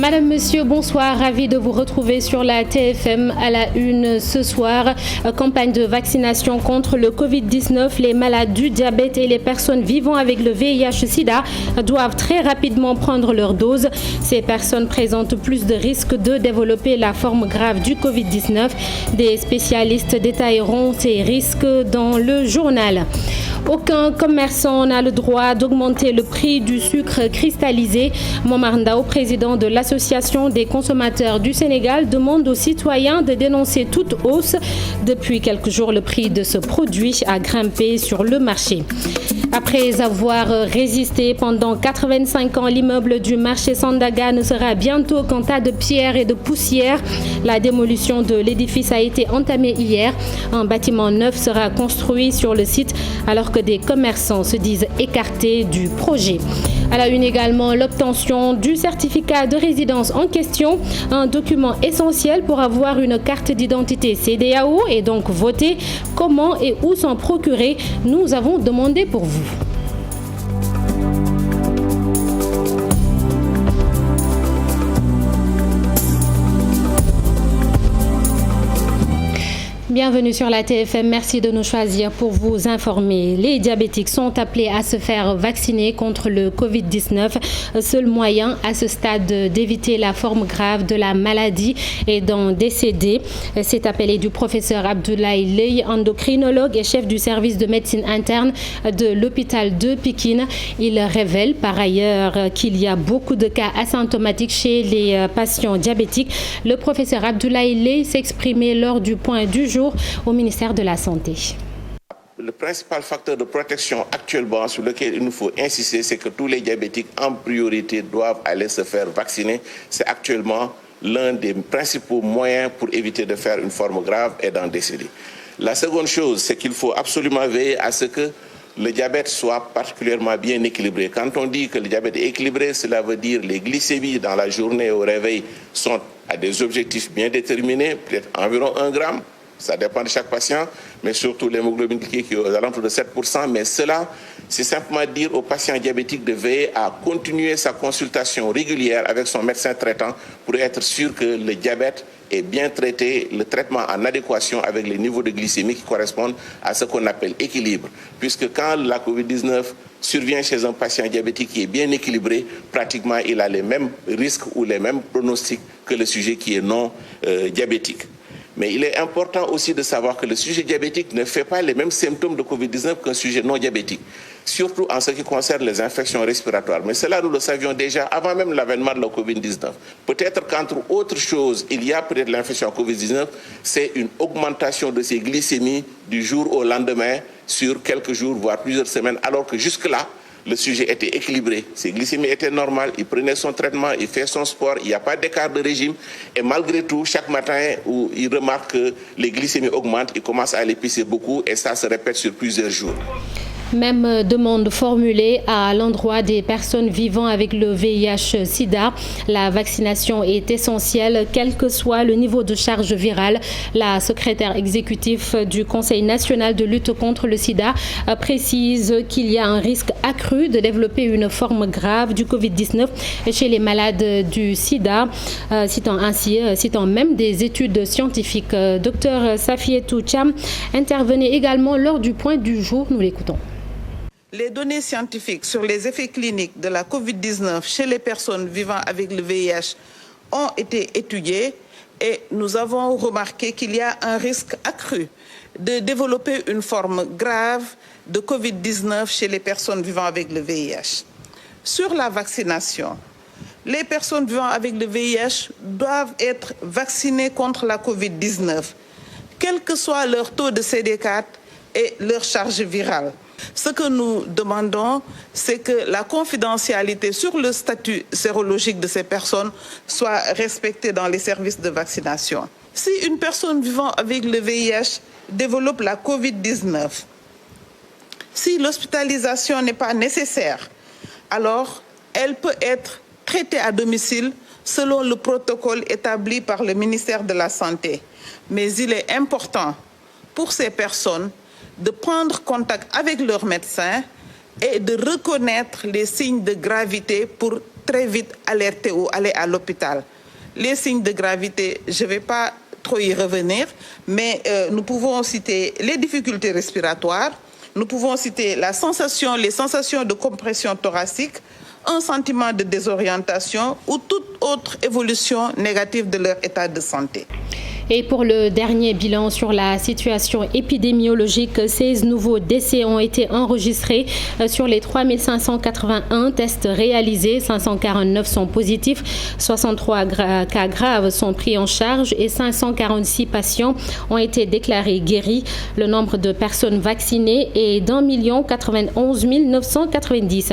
Madame, Monsieur, bonsoir. Ravi de vous retrouver sur la TFM à la une ce soir. Campagne de vaccination contre le Covid-19. Les malades du diabète et les personnes vivant avec le VIH-Sida doivent très rapidement prendre leur dose. Ces personnes présentent plus de risques de développer la forme grave du Covid-19. Des spécialistes détailleront ces risques dans le journal. Aucun commerçant n'a le droit d'augmenter le prix du sucre cristallisé. Momar Ndao, président de l'Association des consommateurs du Sénégal, demande aux citoyens de dénoncer toute hausse. Depuis quelques jours, le prix de ce produit a grimpé sur le marché. Après avoir résisté pendant 85 ans, l'immeuble du marché Sandaga ne sera bientôt qu'un tas de pierres et de poussière. La démolition de l'édifice a été entamée hier. Un bâtiment neuf sera construit sur le site alors que des commerçants se disent écartés du projet. À la une également, l'obtention du certificat de résidence en question, un document essentiel pour avoir une carte d'identité CEDEAO et donc voter. Comment et où s'en procurer? Nous avons demandé pour vous. Bienvenue sur la TFM, merci de nous choisir pour vous informer. Les diabétiques sont appelés à se faire vacciner contre le Covid-19. Seul moyen à ce stade d'éviter la forme grave de la maladie et d'en décéder. Cet appel est du professeur Abdoulaye Leye, endocrinologue et chef du service de médecine interne de l'hôpital de Pikine. Il révèle par ailleurs qu'il y a beaucoup de cas asymptomatiques chez les patients diabétiques. Le professeur Abdoulaye Leye s'exprimait lors du point du jour au ministère de la Santé. Le principal facteur de protection actuellement sur lequel il nous faut insister, c'est que tous les diabétiques en priorité doivent aller se faire vacciner. C'est actuellement l'un des principaux moyens pour éviter de faire une forme grave et d'en décéder. La seconde chose, c'est qu'il faut absolument veiller à ce que le diabète soit particulièrement bien équilibré. Quand on dit que le diabète est équilibré, cela veut dire que les glycémies dans la journée au réveil sont à des objectifs bien déterminés, peut-être environ 1 gramme. Ça dépend de chaque patient, mais surtout l'hémoglobine glycée qui est aux alentours de 7%. Mais cela, c'est simplement dire aux patients diabétiques de veiller à continuer sa consultation régulière avec son médecin traitant pour être sûr que le diabète est bien traité, le traitement en adéquation avec les niveaux de glycémie qui correspondent à ce qu'on appelle équilibre. Puisque quand la COVID-19 survient chez un patient diabétique qui est bien équilibré, pratiquement il a les mêmes risques ou les mêmes pronostics que le sujet qui est non diabétique. Mais il est important aussi de savoir que le sujet diabétique ne fait pas les mêmes symptômes de Covid-19 qu'un sujet non diabétique, surtout en ce qui concerne les infections respiratoires. Mais cela, nous le savions déjà avant même l'avènement de la Covid-19. Peut-être qu'entre autres choses, il y a peut-être l'infection Covid-19, c'est une augmentation de ces glycémies du jour au lendemain sur quelques jours, voire plusieurs semaines, alors que jusque-là, le sujet était équilibré, ses glycémies étaient normales, il prenait son traitement, il fait son sport, il n'y a pas d'écart de régime. Et malgré tout, chaque matin où il remarque que les glycémies augmentent, il commence à aller pisser beaucoup et ça se répète sur plusieurs jours. Même demande formulée à l'endroit des personnes vivant avec le VIH-Sida. La vaccination est essentielle, quel que soit le niveau de charge virale. La secrétaire exécutive du Conseil national de lutte contre le sida précise qu'il y a un risque accru de développer une forme grave du Covid-19 chez les malades du sida, citant même des études scientifiques. Docteur Safietou Cham intervenait également lors du point du jour. Nous l'écoutons. Les données scientifiques sur les effets cliniques de la COVID-19 chez les personnes vivant avec le VIH ont été étudiées et nous avons remarqué qu'il y a un risque accru de développer une forme grave de COVID-19 chez les personnes vivant avec le VIH. Sur la vaccination, les personnes vivant avec le VIH doivent être vaccinées contre la COVID-19, quel que soit leur taux de CD4 et leur charge virale. Ce que nous demandons, c'est que la confidentialité sur le statut sérologique de ces personnes soit respectée dans les services de vaccination. Si une personne vivant avec le VIH développe la COVID-19, si l'hospitalisation n'est pas nécessaire, alors elle peut être traitée à domicile selon le protocole établi par le ministère de la Santé. Mais il est important pour ces personnes de prendre contact avec leur médecin et de reconnaître les signes de gravité pour très vite alerter ou aller à l'hôpital. Les signes de gravité, je ne vais pas trop y revenir, mais nous pouvons citer les difficultés respiratoires, nous pouvons citer les sensations de compression thoracique, un sentiment de désorientation ou toute autre évolution négative de leur état de santé. Et pour le dernier bilan sur la situation épidémiologique, 16 nouveaux décès ont été enregistrés sur les 3581 tests réalisés. 549 sont positifs, 63 cas graves sont pris en charge et 546 patients ont été déclarés guéris. Le nombre de personnes vaccinées est d'1 091 990.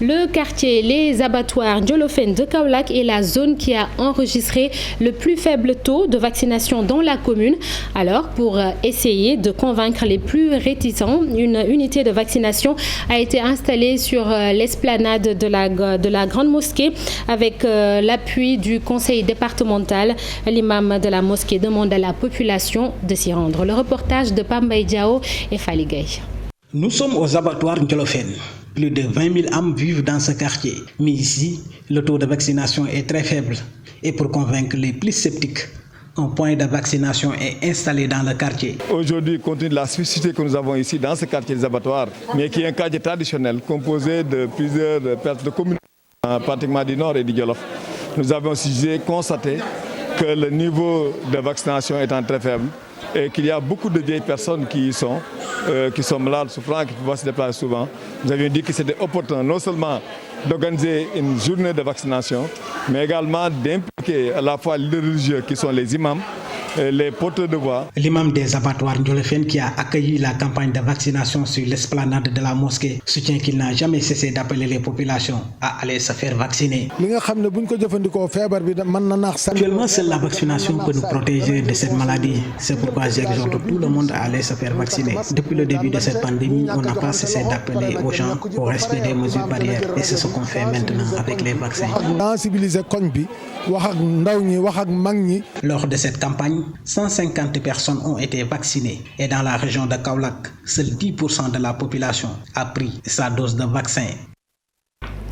Le quartier Les Abattoirs Ndiolofène de Kaolack est la zone qui a enregistré le plus faible taux de vaccination dans la commune. Alors, pour essayer de convaincre les plus réticents, une unité de vaccination a été installée sur l'esplanade de la Grande Mosquée avec l'appui du conseil départemental. L'imam de la mosquée demande à la population de s'y rendre. Le reportage de Pambay Diao et Fali Gaye. Nous sommes aux abattoirs Ndiolofène. Plus de 20 000 âmes vivent dans ce quartier. Mais ici, le taux de vaccination est très faible. Et pour convaincre les plus sceptiques, un point de vaccination est installé dans le quartier. Aujourd'hui, compte tenu de la spécificité que nous avons ici dans ce quartier des abattoirs, mais qui est un quartier traditionnel composé de plusieurs communes, pratiquement du Nord et du Djolof, nous avons aussi constaté que le niveau de vaccination est très faible et qu'il y a beaucoup de vieilles personnes qui sont malades, souffrant, qui ne peuvent pas se déplacer souvent. Nous avions dit que c'était opportun non seulement d'organiser une journée de vaccination, mais également d'impliquer à la fois les religieux qui sont les imams, les porteurs de voix. L'imam des abattoirs Ndiolofène qui a accueilli la campagne de vaccination sur l'esplanade de la mosquée soutient qu'il n'a jamais cessé d'appeler les populations à aller se faire vacciner. Actuellement, seule la vaccination peut nous protéger de cette maladie. C'est pourquoi j'exhorte tout le monde à aller se faire vacciner. Depuis le début de cette pandémie, on n'a pas cessé d'appeler aux gens au respect des mesures barrières et c'est ce qu'on fait maintenant avec les vaccins. Lors de cette campagne, 150 personnes ont été vaccinées et dans la région de Kaolack, seuls 10% de la population a pris sa dose de vaccin.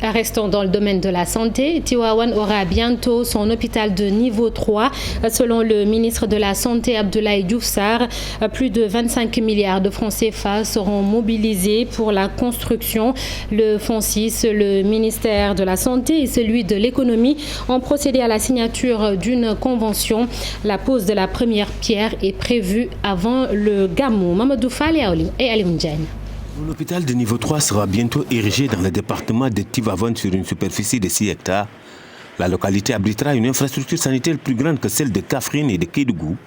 Restons dans le domaine de la santé. Tivaouane aura bientôt son hôpital de niveau 3. Selon le ministre de la Santé, Abdoulaye Diouf Sarr, plus de 25 milliards de francs CFA seront mobilisés pour la construction. Le FONSIS, le ministère de la Santé et celui de l'économie ont procédé à la signature d'une convention. La pose de la première pierre est prévue avant le Gamou. Mamadou Fall et Ali Mdjane. L'hôpital de niveau 3 sera bientôt érigé dans le département de Tivaouane sur une superficie de 6 hectares. La localité abritera une infrastructure sanitaire plus grande que celle de Kaffrine et de Kédougou,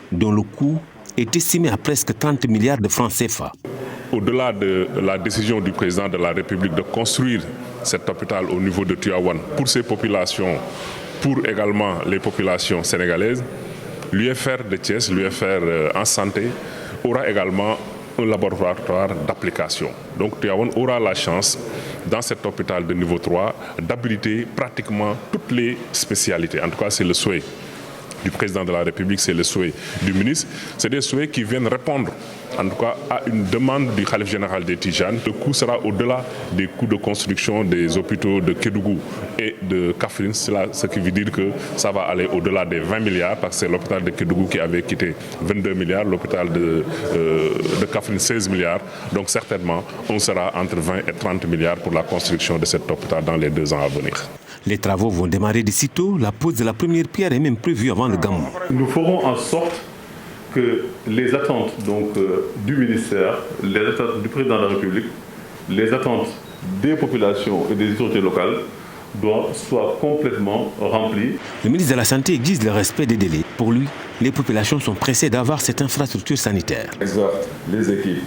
dont le coût est estimé à presque 30 milliards de francs CFA. Au-delà de la décision du président de la République de construire cet hôpital au niveau de Tivaouane pour ces populations, pour également les populations sénégalaises, l'UFR de Thiès, l'UFR en santé, aura également un laboratoire d'application. Donc Tivaouane aura la chance, dans cet hôpital de niveau 3, d'habiliter pratiquement toutes les spécialités. En tout cas, c'est le souhait du président de la République, c'est le souhait du ministre. C'est des souhaits qui viennent répondre, en tout cas, à une demande du Khalif général des Tijanes. Le coût sera au-delà des coûts de construction des hôpitaux de Kédougou et de Kaffrine. Ce qui veut dire que ça va aller au-delà des 20 milliards, parce que c'est l'hôpital de Kédougou qui avait quitté 22 milliards, l'hôpital de Kaffrine 16 milliards. Donc certainement, on sera entre 20 et 30 milliards pour la construction de cet hôpital dans les 2 ans à venir. Les travaux vont démarrer d'ici tôt. La pose de la première pierre est même prévue avant le Gamou. Nous ferons en sorte que les attentes du ministère, les attentes du président de la République, les attentes des populations et des autorités locales soient complètement remplies. Le ministre de la Santé exige le respect des délais. Pour lui, les populations sont pressées d'avoir cette infrastructure sanitaire. J'exhorte les équipes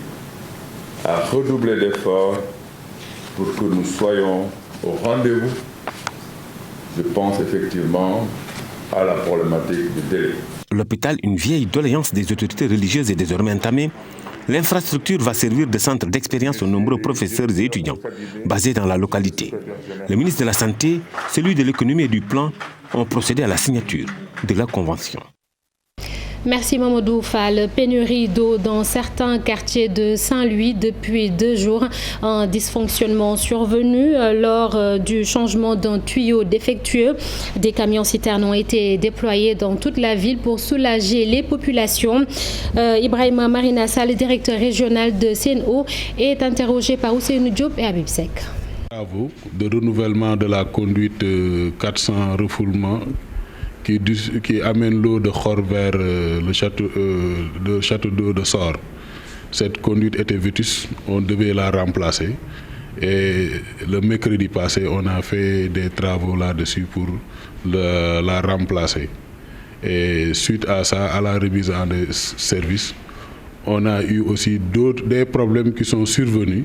à redoubler d'efforts pour que nous soyons au rendez-vous. Je pense effectivement à la problématique du délai. L'hôpital, une vieille doléance des autorités religieuses, est désormais entamée. L'infrastructure va servir de centre d'expérience aux nombreux professeurs et étudiants basés dans la localité. Le ministre de la Santé, celui de l'économie et du plan ont procédé à la signature de la convention. Merci Mamadou Fall. Pénurie d'eau dans certains quartiers de Saint-Louis depuis 2 jours. Un dysfonctionnement survenu lors du changement d'un tuyau défectueux. Des camions-citernes ont été déployés dans toute la ville pour soulager les populations. Ibrahima Marina Sall, directeur régional de CNO, est interrogé par Ousseynou Diop et Habib Seck. Travaux de renouvellement de la conduite 400 refoulements qui amène l'eau de Khor vers le château d'eau de Sor. Cette conduite était vétuste, on devait la remplacer. Et le mercredi passé, on a fait des travaux là-dessus pour la remplacer. Et suite à ça, à la remise en service, on a eu aussi des problèmes qui sont survenus,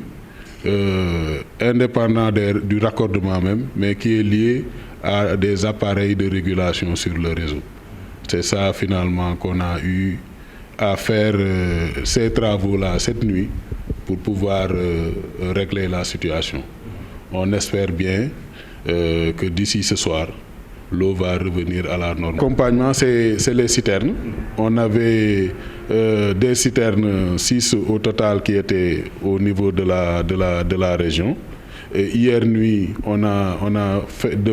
indépendants du raccordement même, mais qui est lié à des appareils de régulation sur le réseau. C'est ça finalement qu'on a eu à faire ces travaux-là cette nuit pour pouvoir régler la situation. On espère bien que d'ici ce soir, l'eau va revenir à la norme. L'accompagnement, c'est les citernes. On avait des citernes 6 au total qui étaient au niveau de la région. Et hier nuit, on a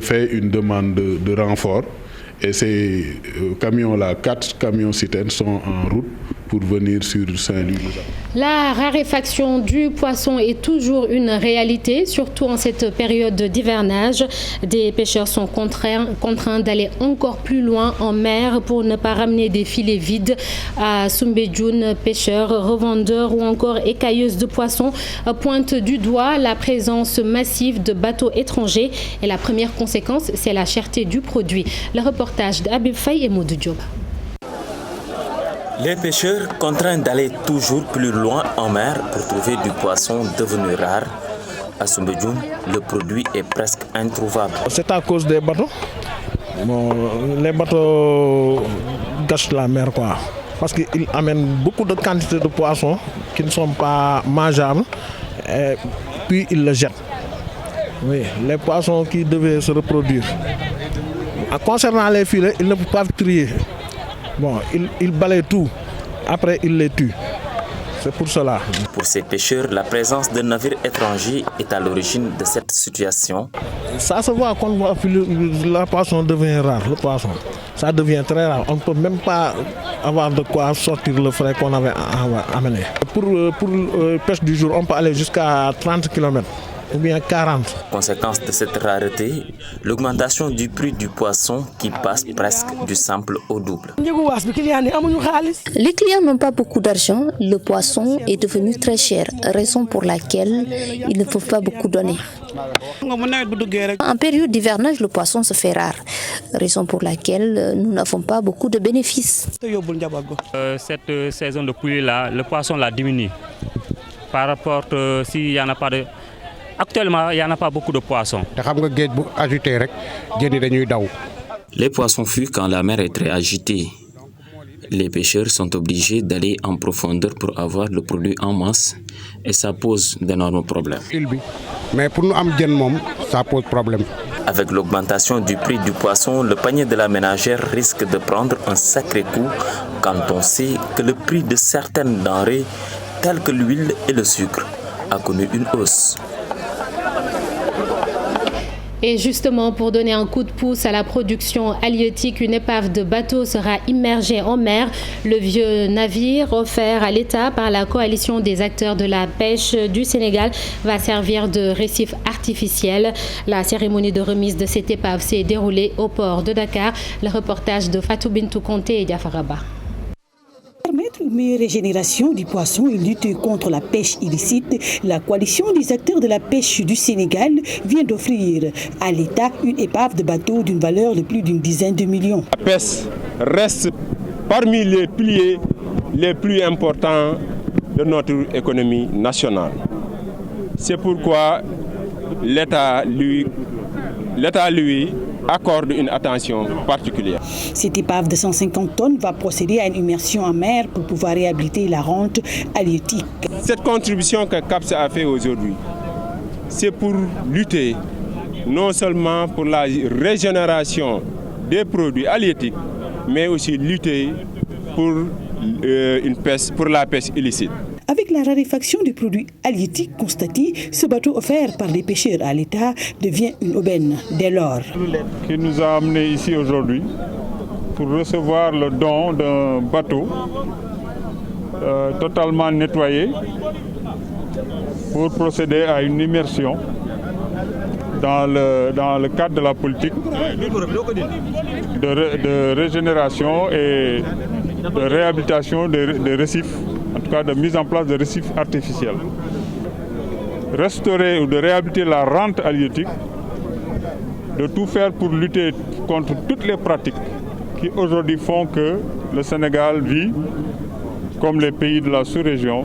fait une demande de renfort. Et ces camions-là, 4 camions citernes sont en route pour venir sur Saint-Louis. La raréfaction du poisson est toujours une réalité, surtout en cette période d'hivernage. Des pêcheurs sont contraints d'aller encore plus loin en mer pour ne pas ramener des filets vides. À Soumbédioune, pêcheurs, revendeurs ou encore écailleuses de poissons pointent du doigt la présence massive de bateaux étrangers. Et la première conséquence, c'est la cherté du produit. Le reportage d'Habib Faye et Modou Diop. Les pêcheurs contraints d'aller toujours plus loin en mer pour trouver du poisson devenu rare. À Soumbédioune, le produit est presque introuvable. C'est à cause des bateaux. Les bateaux gâchent la mer, quoi. Parce qu'ils amènent beaucoup de quantités de poissons qui ne sont pas mangeables, et puis ils le jettent. Oui, les poissons qui devaient se reproduire. Concernant les filets, ils ne peuvent pas trier. Bon, ils balayent tout. Après, ils les tuent. C'est pour cela. Pour ces pêcheurs, la présence de navires étrangers est à l'origine de cette situation. Ça se voit quand le poisson devient rare. Le poisson, ça devient très rare. On ne peut même pas avoir de quoi sortir le frais qu'on avait amené. Pour pêche du jour, on peut aller jusqu'à 30 km. Ou bien 40. Conséquence de cette rareté, l'augmentation du prix du poisson qui passe presque du simple au double. Les clients n'ont pas beaucoup d'argent, le poisson est devenu très cher, raison pour laquelle ils ne peuvent pas beaucoup donner. En période d'hivernage, le poisson se fait rare, raison pour laquelle nous n'avons pas beaucoup de bénéfices. Cette saison de pluie-là, le poisson l'a diminué. Par rapport s'il n'y en a pas de... Actuellement, il n'y en a pas beaucoup de poissons. Les poissons fuient quand la mer est très agitée. Les pêcheurs sont obligés d'aller en profondeur pour avoir le produit en masse et ça pose d'énormes problèmes. Mais pour nous, ça pose problème. Avec l'augmentation du prix du poisson, le panier de la ménagère risque de prendre un sacré coup quand on sait que le prix de certaines denrées, telles que l'huile et le sucre, a connu une hausse. Et justement, pour donner un coup de pouce à la production halieutique, une épave de bateau sera immergée en mer. Le vieux navire offert à l'État par la coalition des acteurs de la pêche du Sénégal va servir de récif artificiel. La cérémonie de remise de cette épave s'est déroulée au port de Dakar. Le reportage de Fatou Bintou Conté et Diafaraba. Permettre une meilleure régénération du poisson et lutter contre la pêche illicite, la coalition des acteurs de la pêche du Sénégal vient d'offrir à l'État une épave de bateau d'une valeur de plus d'une dizaine de millions. La pêche reste parmi les piliers les plus importants de notre économie nationale. C'est pourquoi l'État lui accorde une attention particulière. Cette épave de 150 tonnes va procéder à une immersion en mer pour pouvoir réhabiliter la rente halieutique. Cette contribution que CAPS a fait aujourd'hui, c'est pour lutter non seulement pour la régénération des produits halieutiques, mais aussi lutter pour la pêche illicite. Avec la raréfaction des produits halieutiques constatée, ce bateau offert par les pêcheurs à l'État devient une aubaine dès lors. Qui nous a amenés ici aujourd'hui pour recevoir le don d'un bateau totalement nettoyé pour procéder à une immersion dans le cadre de la politique de régénération et de réhabilitation des récifs, en tout cas de mise en place de récifs artificiels. Restaurer ou de réhabiliter la rente halieutique, de tout faire pour lutter contre toutes les pratiques qui aujourd'hui font que le Sénégal vit, comme les pays de la sous-région,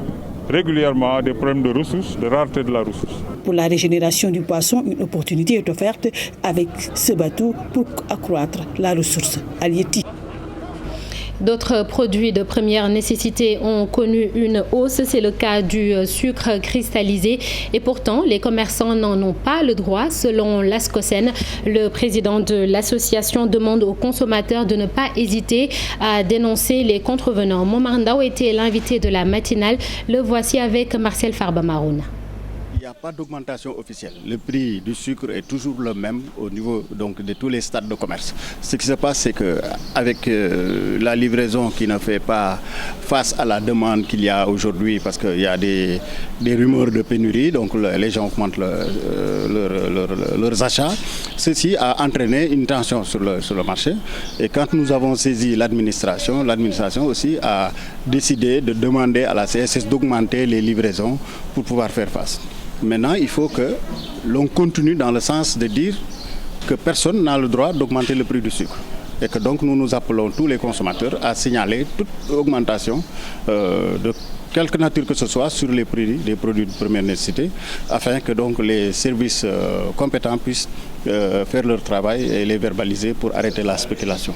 régulièrement des problèmes de ressources, de rareté de la ressource. Pour la régénération du poisson, une opportunité est offerte avec ce bateau pour accroître la ressource halieutique. D'autres produits de première nécessité ont connu une hausse, c'est le cas du sucre cristallisé. Et pourtant, les commerçants n'en ont pas le droit. Selon l'ASCOSEN, le président de l'association demande aux consommateurs de ne pas hésiter à dénoncer les contrevenants. Momar Ndao était l'invité de la matinale. Le voici avec Marcel Farba Maroun. Il n'y a pas d'augmentation officielle. Le prix du sucre est toujours le même au niveau donc, de tous les stades de commerce. Ce qui se passe, c'est qu'avec la livraison qui ne fait pas face à la demande qu'il y a aujourd'hui, parce qu'il y a des rumeurs de pénurie, donc les gens augmentent leurs achats, ceci a entraîné une tension sur le marché. Et quand nous avons saisi l'administration aussi a décidé de demander à la CSS d'augmenter les livraisons pour pouvoir faire face. Maintenant, il faut que l'on continue dans le sens de dire que personne n'a le droit d'augmenter le prix du sucre. Et que donc nous appelons tous les consommateurs à signaler toute augmentation de quelque nature que ce soit sur les prix des produits de première nécessité, afin que donc les services compétents puissent faire leur travail et les verbaliser pour arrêter la spéculation.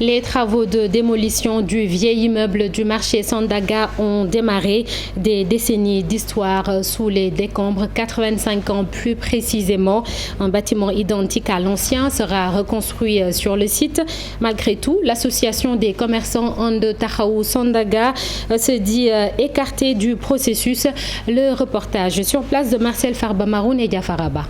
Les travaux de démolition du vieil immeuble du marché Sandaga ont démarré. Des décennies d'histoire sous les décombres, 85 ans plus précisément. Un bâtiment identique à l'ancien sera reconstruit sur le site. Malgré tout, l'association des commerçants Ande Tahaou Sandaga se dit écartée du processus. Le reportage sur place de Marcel Farba Maroun et Diafaraba.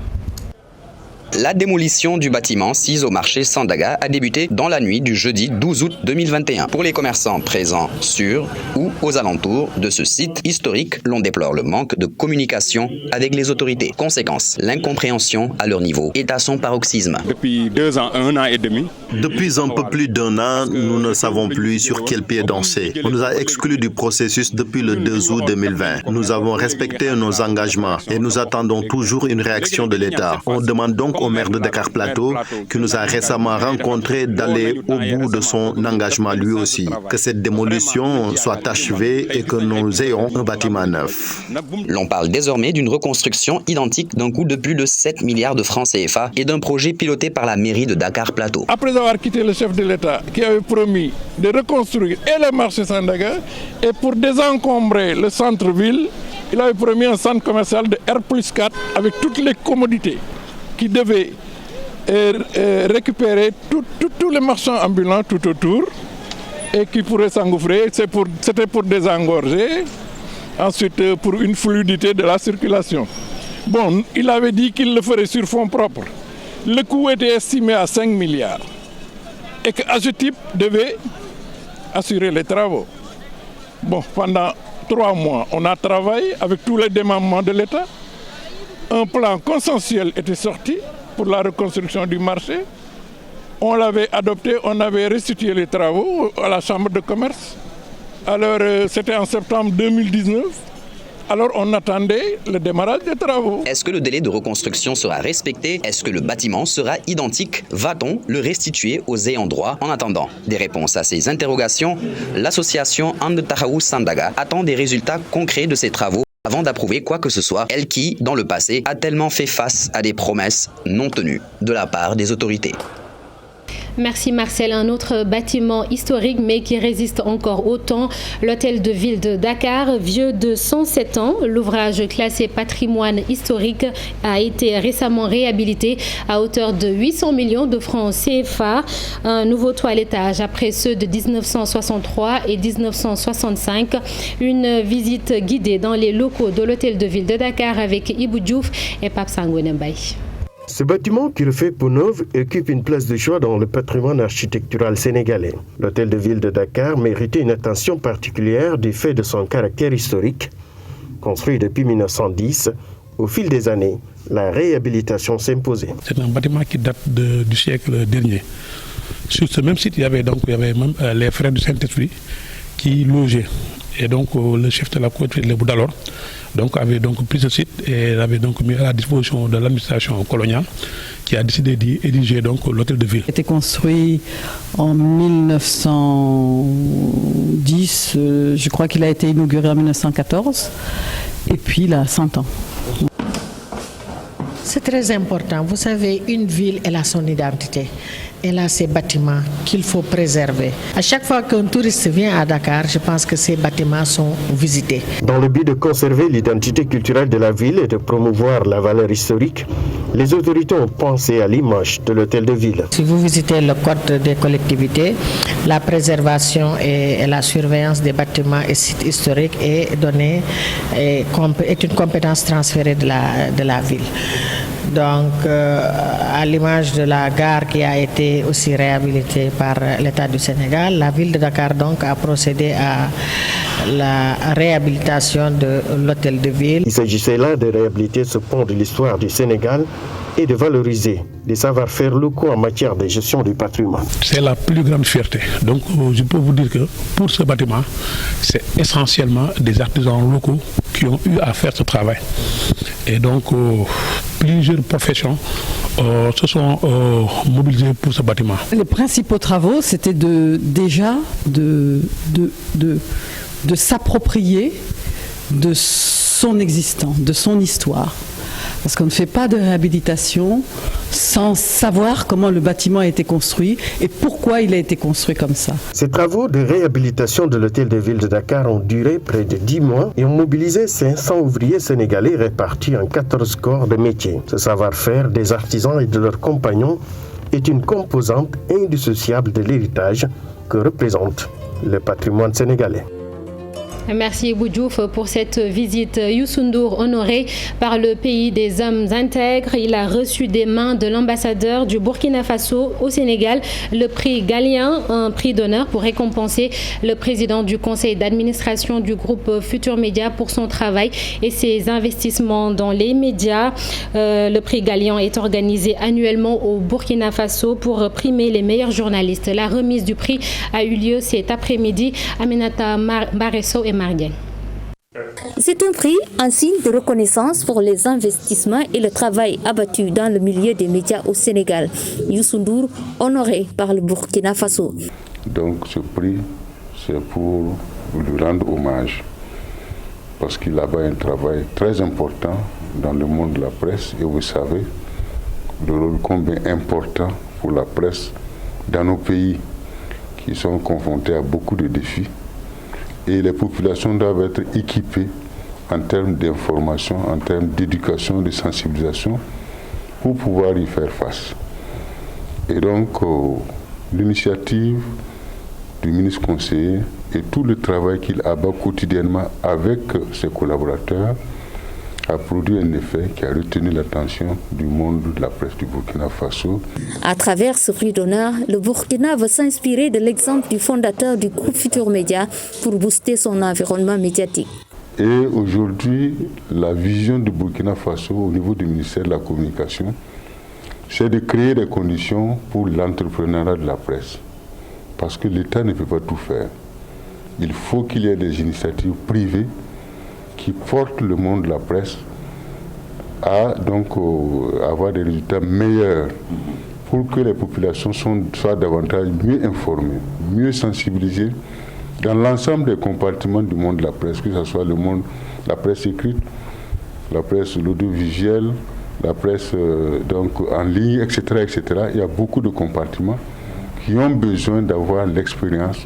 La démolition du bâtiment 6 au marché Sandaga a débuté dans la nuit du jeudi 12 août 2021. Pour les commerçants présents sur ou aux alentours de ce site historique, l'on déplore le manque de communication avec les autorités. Conséquence, l'incompréhension à leur niveau est à son paroxysme. Depuis 2 ans, 1 an et demi. Depuis un peu plus d'1 an, nous ne savons plus sur quel pied danser. On nous a exclus du processus depuis le 2 août 2020. Nous avons respecté nos engagements et nous attendons toujours une réaction de l'État. On demande donc au maire de Dakar Plateau, qui nous a récemment rencontrés, d'aller au bout de son engagement lui aussi. Que cette démolition soit achevée et que nous ayons un bâtiment neuf. L'on parle désormais d'une reconstruction identique d'un coût de plus de 7 milliards de francs CFA et d'un projet piloté par la mairie de Dakar Plateau. Après avoir quitté le chef de l'État qui avait promis de reconstruire et le marché Sandaga et pour désencombrer le centre-ville, il avait promis un centre commercial de R+4 avec toutes les commodités qui devait récupérer tous les marchands ambulants tout autour et qui pourraient s'engouffrer. C'était pour désengorger, ensuite pour une fluidité de la circulation. Bon, il avait dit qu'il le ferait sur fonds propres. Le coût était estimé à 5 milliards et que AGETIP devait assurer les travaux. Bon, pendant 3 mois, on a travaillé avec tous les démembrements de l'État. Un plan consensuel était sorti pour la reconstruction du marché. On l'avait adopté, on avait restitué les travaux à la Chambre de commerce. Alors, c'était en septembre 2019. Alors, on attendait le démarrage des travaux. Est-ce que le délai de reconstruction sera respecté? Est-ce que le bâtiment sera identique? Va-t-on le restituer aux ayants droit? En attendant des réponses à ces interrogations, l'association Ande Tahaou Sandaga attend des résultats concrets de ces travaux avant d'approuver quoi que ce soit, elle qui, dans le passé, a tellement fait face à des promesses non tenues de la part des autorités. Merci Marcel. Un autre bâtiment historique mais qui résiste encore au temps, l'hôtel de ville de Dakar, vieux de 107 ans. L'ouvrage classé patrimoine historique a été récemment réhabilité à hauteur de 800 millions de francs CFA. Un nouveau toilettage après ceux de 1963 et 1965. Une visite guidée dans les locaux de l'hôtel de ville de Dakar avec Ibou Diouf et Pape Sangone Mbaye. Ce bâtiment qui refait peau neuve occupe une place de choix dans le patrimoine architectural sénégalais. L'hôtel de ville de Dakar méritait une attention particulière du fait de son caractère historique. Construit depuis 1910, au fil des années, la réhabilitation s'imposait. C'est un bâtiment qui date du siècle dernier. Sur ce même site, il y avait même les frères du Saint-Esprit qui logeaient. Et donc le chef de la côte, le Boudalor, avait pris ce site et l'avait mis à la disposition de l'administration coloniale qui a décidé d'ériger l'hôtel de ville. Il a été construit en 1910, je crois qu'il a été inauguré en 1914 et puis il a 100 ans. C'est très important. Vous savez, une ville, elle a son identité. Elle a ses bâtiments qu'il faut préserver. À chaque fois qu'un touriste vient à Dakar, je pense que ces bâtiments sont visités. Dans le but de conserver l'identité culturelle de la ville et de promouvoir la valeur historique, les autorités ont pensé à l'image de l'hôtel de ville. Si vous visitez le code des collectivités, la préservation et la surveillance des bâtiments et sites historiques est une compétence transférée de la ville. Donc, à l'image de la gare qui a été aussi réhabilitée par l'État du Sénégal, la ville de Dakar a procédé à la réhabilitation de l'hôtel de ville. Il s'agissait là de réhabiliter ce pont de l'histoire du Sénégal et de valoriser les savoir-faire locaux en matière de gestion du patrimoine. C'est la plus grande fierté. Donc, je peux vous dire que pour ce bâtiment, c'est essentiellement des artisans locaux qui ont eu à faire ce travail. Et donc, plusieurs professions se sont mobilisées pour ce bâtiment. Les principaux travaux, c'était déjà de s'approprier de son existence, de son histoire. Parce qu'on ne fait pas de réhabilitation sans savoir comment le bâtiment a été construit et pourquoi il a été construit comme ça. Ces travaux de réhabilitation de l'hôtel de ville de Dakar ont duré près de 10 mois et ont mobilisé 500 ouvriers sénégalais répartis en 14 corps de métier. Ce savoir-faire des artisans et de leurs compagnons est une composante indissociable de l'héritage que représente le patrimoine sénégalais. Merci Boudjouf pour cette visite. Youssou Ndour honoré par le pays des hommes intègres. Il a reçu des mains de l'ambassadeur du Burkina Faso au Sénégal le prix Galien, un prix d'honneur pour récompenser le président du conseil d'administration du groupe Futur Média pour son travail et ses investissements dans les médias. Le prix Galien est organisé annuellement au Burkina Faso pour primer les meilleurs journalistes. La remise du prix a eu lieu cet après-midi. Aminata Baresso et Marien. C'est un prix, un signe de reconnaissance pour les investissements et le travail abattu dans le milieu des médias au Sénégal. Youssou Ndour, honoré par le Burkina Faso. Donc ce prix, c'est pour lui rendre hommage, parce qu'il a fait un travail très important dans le monde de la presse, et vous savez le rôle combien important pour la presse dans nos pays qui sont confrontés à beaucoup de défis. Et les populations doivent être équipées en termes d'information, en termes d'éducation, de sensibilisation, pour pouvoir y faire face. Et donc, l'initiative du ministre conseiller et tout le travail qu'il abat quotidiennement avec ses collaborateurs a produit un effet qui a retenu l'attention du monde de la presse du Burkina Faso. À travers ce prix d'honneur, le Burkina va s'inspirer de l'exemple du fondateur du groupe Futur Média pour booster son environnement médiatique. Et aujourd'hui, la vision du Burkina Faso au niveau du ministère de la Communication, c'est de créer des conditions pour l'entrepreneuriat de la presse. Parce que l'État ne peut pas tout faire. Il faut qu'il y ait des initiatives privées qui portent le monde de la presse à donc avoir des résultats meilleurs pour que les populations soient davantage mieux informées, mieux sensibilisées dans l'ensemble des compartiments du monde de la presse, que ce soit le monde, la presse écrite, la presse l'audiovisuelle, la presse donc en ligne, etc., etc. Il y a beaucoup de compartiments qui ont besoin d'avoir l'expérience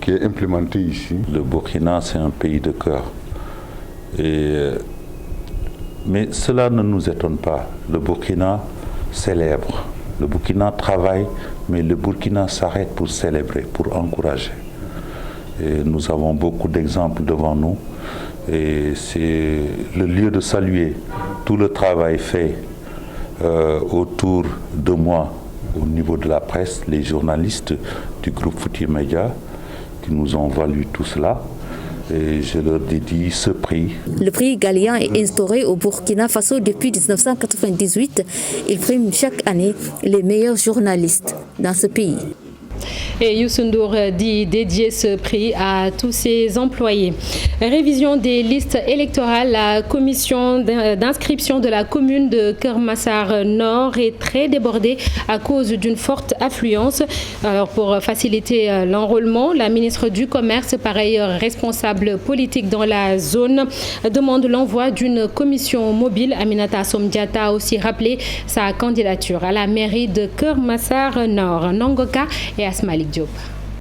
qui est implémentée ici. Le Burkina, c'est un pays de cœur. Mais cela ne nous étonne pas. Le Burkina célèbre, le Burkina travaille, mais le Burkina s'arrête pour célébrer, pour encourager. Et nous avons beaucoup d'exemples devant nous. Et c'est le lieu de saluer tout le travail fait autour de moi au niveau de la presse, les journalistes du groupe Futurs Médias qui nous ont valu tout cela. Et je leur dédie ce prix. Le prix Gallian est instauré au Burkina Faso depuis 1998. Il prime chaque année les meilleurs journalistes dans ce pays. Et Youssou N'Dour dit dédier ce prix à tous ses employés. Révision des listes électorales. La commission d'inscription de la commune de Keur Massar Nord est très débordée à cause d'une forte affluence. Alors pour faciliter l'enrôlement, la ministre du Commerce, par ailleurs responsable politique dans la zone, demande l'envoi d'une commission mobile. Aminata Assome Diatta a aussi rappelé sa candidature à la mairie de Keur Massar Nord. Nangoka et Asmalik Diop.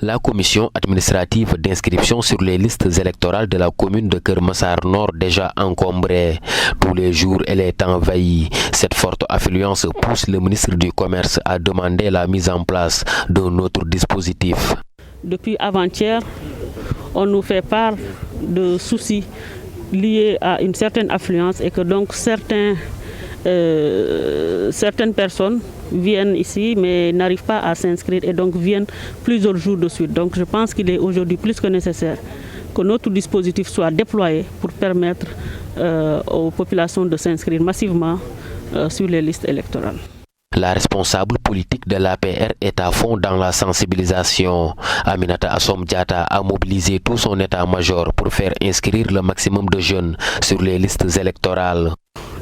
La commission administrative d'inscription sur les listes électorales de la commune de Keur Massar Nord déjà encombrée. Tous les jours, elle est envahie. Cette forte affluence pousse le ministre du Commerce à demander la mise en place d'un autre dispositif. Depuis avant-hier, on nous fait part de soucis liés à une certaine affluence et que donc certaines personnes viennent ici mais n'arrivent pas à s'inscrire et donc viennent plusieurs jours de suite. Donc je pense qu'il est aujourd'hui plus que nécessaire que notre dispositif soit déployé pour permettre aux populations de s'inscrire massivement sur les listes électorales. La responsable politique de l'APR est à fond dans la sensibilisation. Aminata Assome Diatta a mobilisé tout son état-major pour faire inscrire le maximum de jeunes sur les listes électorales.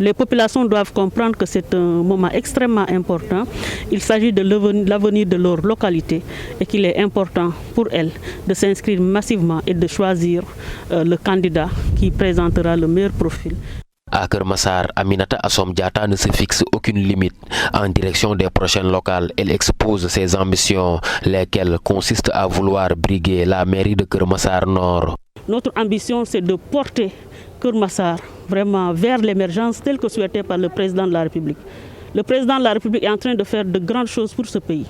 Les populations doivent comprendre que c'est un moment extrêmement important. Il s'agit de l'avenir de leur localité et qu'il est important pour elles de s'inscrire massivement et de choisir le candidat qui présentera le meilleur profil. À Keur Massar, Aminata Assome Diatta ne se fixe aucune limite. En direction des prochaines locales, elle expose ses ambitions, lesquelles consistent à vouloir briguer la mairie de Keur Massar Nord. Notre ambition, c'est de porter Keur Massar vraiment vers l'émergence telle que souhaitée par le président de la République. Le président de la République est en train de faire de grandes choses pour ce pays.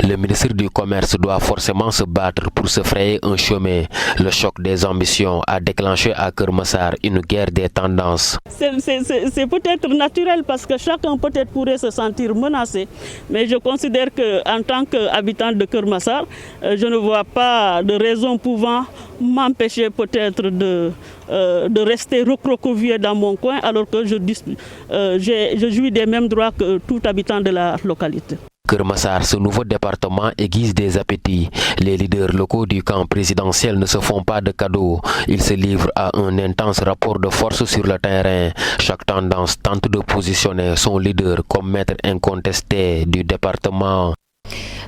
Le ministre du Commerce doit forcément se battre pour se frayer un chemin. Le choc des ambitions a déclenché à Keur Massar une guerre des tendances. C'est peut-être naturel parce que chacun peut-être pourrait se sentir menacé. Mais je considère qu'en tant qu'habitant de Keur Massar, je ne vois pas de raison pouvant m'empêcher peut-être de rester recroquevillé dans mon coin alors que je jouis des mêmes droits que tout habitant de la localité. Keur Massar, ce nouveau département aiguise des appétits. Les leaders locaux du camp présidentiel ne se font pas de cadeaux. Ils se livrent à un intense rapport de force sur le terrain. Chaque tendance tente de positionner son leader comme maître incontesté du département.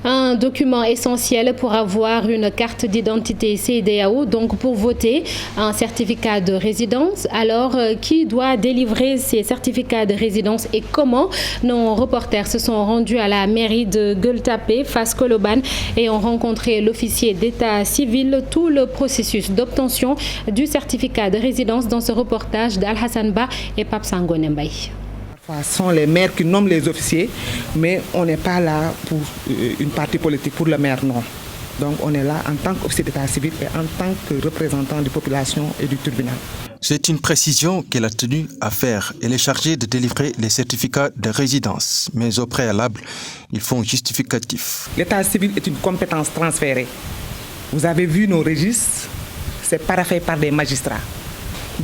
Un document essentiel pour avoir une carte d'identité CEDEAO, donc pour voter, un certificat de résidence. Alors, qui doit délivrer ces certificats de résidence et comment? Nos reporters se sont rendus à la mairie de Gueule-Tapée, Fass Colobane, et ont rencontré l'officier d'état civil. Tout le processus d'obtention du certificat de résidence dans ce reportage d'Al-Hassan Ba et Pape Sangone Mbaye. Ce sont les maires qui nomment les officiers, mais on n'est pas là pour une partie politique, pour le maire, non. Donc on est là en tant qu'officier d'état civil et en tant que représentant de la population et du tribunal. C'est une précision qu'elle a tenu à faire. Elle est chargée de délivrer les certificats de résidence, mais au préalable, il faut un justificatif. L'état civil est une compétence transférée. Vous avez vu nos registres, c'est paraphé par des magistrats.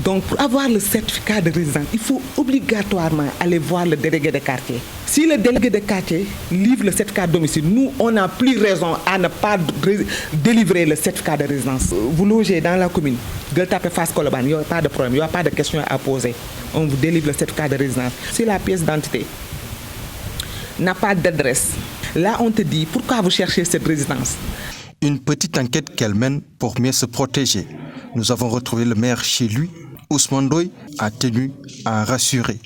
Donc, pour avoir le certificat de résidence, il faut obligatoirement aller voir le délégué de quartier. Si le délégué de quartier livre le certificat de domicile, nous, on n'a plus raison à ne pas délivrer le certificat de résidence. Vous logez dans la commune, Gueule-Tapée, Fass Colobane, il n'y aura pas de problème, il n'y aura pas de questions à poser. On vous délivre le certificat de résidence. Si la pièce d'identité n'a pas d'adresse, là, on te dit pourquoi vous cherchez cette résidence. Une petite enquête qu'elle mène pour mieux se protéger. Nous avons retrouvé le maire chez lui. Ousmane Ndoye a tenu à rassurer.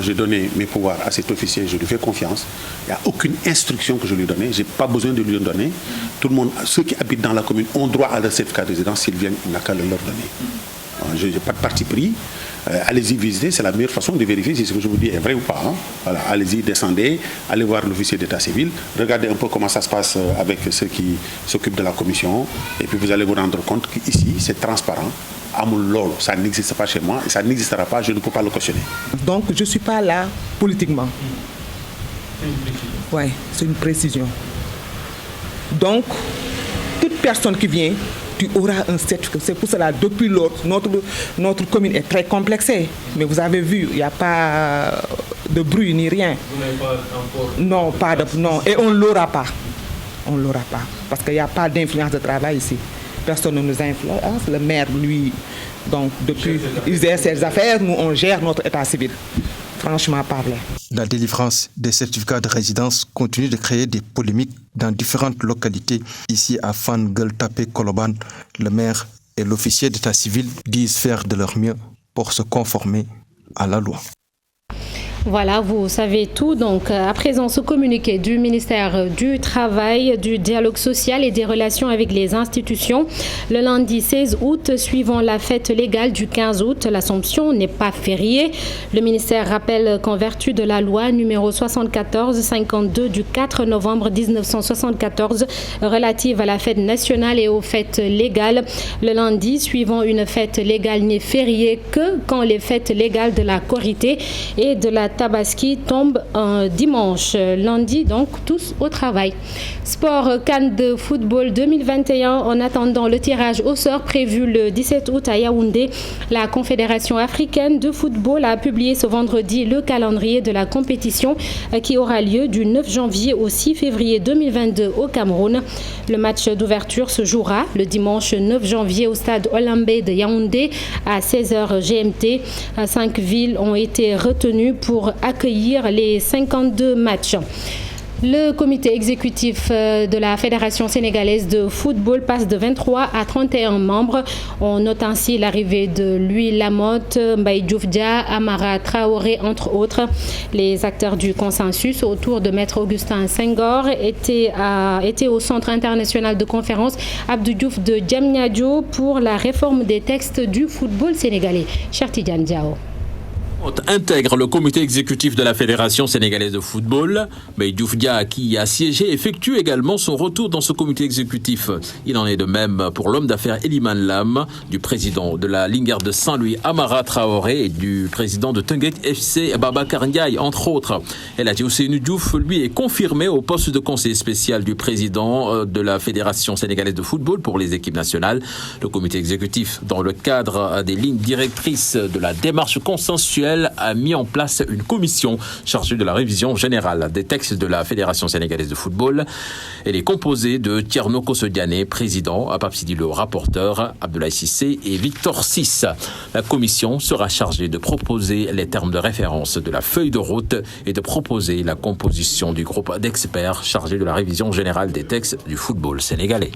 J'ai donné mes pouvoirs à cet officier, je lui fais confiance. Il n'y a aucune instruction que je lui ai donnée, je n'ai pas besoin de lui donner. Tout le monde, ceux qui habitent dans la commune ont droit à leur certificat de résidence, s'ils viennent, il n'a qu'à le leur donner. Je n'ai pas de parti pris. Allez-y visiter, c'est la meilleure façon de vérifier si ce que je vous dis est vrai ou pas. Voilà, allez-y, descendez, allez voir l'officier d'état civil, regardez un peu comment ça se passe avec ceux qui s'occupent de la commission, et puis vous allez vous rendre compte qu'ici, c'est transparent. Ça n'existe pas chez moi et ça n'existera pas, je ne peux pas le cautionner. Donc je ne suis pas là politiquement. Oui, c'est une précision. Donc, toute personne qui vient, tu auras un certificat. C'est pour cela, depuis lors, notre commune est très complexée. Mais vous avez vu, il n'y a pas de bruit ni rien. Vous n'avez pas encore... Non, non. Et on ne l'aura pas. On ne l'aura pas. Parce qu'il n'y a pas d'influence de travail ici. Personne ne nous influence. Le maire, lui, donc depuis, il gère ses affaires. Nous, on gère notre état civil. Franchement parler. La délivrance des certificats de résidence continue de créer des polémiques dans différentes localités. Ici à Fan, Gueule Tapée, Koloban, le maire et l'officier d'état civil disent faire de leur mieux pour se conformer à la loi. Voilà, vous savez tout. Donc, à présent, ce communiqué du ministère du Travail, du Dialogue social et des relations avec les institutions. Le lundi 16 août, suivant la fête légale du 15 août, l'Assomption n'est pas fériée. Le ministère rappelle qu'en vertu de la loi numéro 74-52 du 4 novembre 1974 relative à la fête nationale et aux fêtes légales, le lundi suivant une fête légale n'est férié que quand les fêtes légales de la Korité et de la Tabaski tombe un dimanche. Lundi, donc, tous au travail. Sport CAN de football 2021. En attendant le tirage au sort prévu le 17 août à Yaoundé, la Confédération africaine de football a publié ce vendredi le calendrier de la compétition qui aura lieu du 9 janvier au 6 février 2022 au Cameroun. Le match d'ouverture se jouera le dimanche 9 janvier au stade Olambé de Yaoundé à 16h GMT. 5 villes ont été retenues pour accueillir les 52 matchs. Le comité exécutif de la Fédération sénégalaise de football passe de 23 à 31 membres. On note ainsi l'arrivée de Louis Lamotte, Mbaye Diouf Dia, Amara Traoré, entre autres. Les acteurs du consensus autour de Maître Augustin Senghor étaient au Centre international de conférence Abdou Diouf de Diamniadio pour la réforme des textes du football sénégalais. Cheikh Tidiane Diao intègre le comité exécutif de la Fédération sénégalaise de football. Mbaye Diouf Dia, qui a siégé, effectue également son retour dans ce comité exécutif. Il en est de même pour l'homme d'affaires Eliman Lam, du président de la Linguère de Saint-Louis Amara Traoré et du président de Teungueth FC Babacar Ndiaye, entre autres. El Hadji Ousseynou Diouf, lui, est confirmé au poste de conseiller spécial du président de la Fédération sénégalaise de football pour les équipes nationales. Le comité exécutif, dans le cadre des lignes directrices de la démarche consensuelle, a mis en place une commission chargée de la révision générale des textes de la Fédération sénégalaise de football. Elle est composée de Thierno Kosodiané, président, Pape Sidi le rapporteur, Abdoulaye Cissé et Victor Sis. La commission sera chargée de proposer les termes de référence de la feuille de route et de proposer la composition du groupe d'experts chargé de la révision générale des textes du football sénégalais.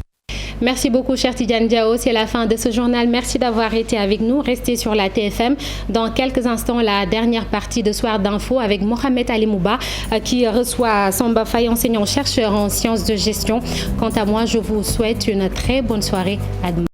Merci beaucoup, Cheikh Tidiane Diao. C'est la fin de ce journal. Merci d'avoir été avec nous. Restez sur la TFM. Dans quelques instants, la dernière partie de Soir d'Info avec Mohamed Ali Mouba qui reçoit Samba Faye, enseignant-chercheur en sciences de gestion. Quant à moi, je vous souhaite une très bonne soirée. À demain.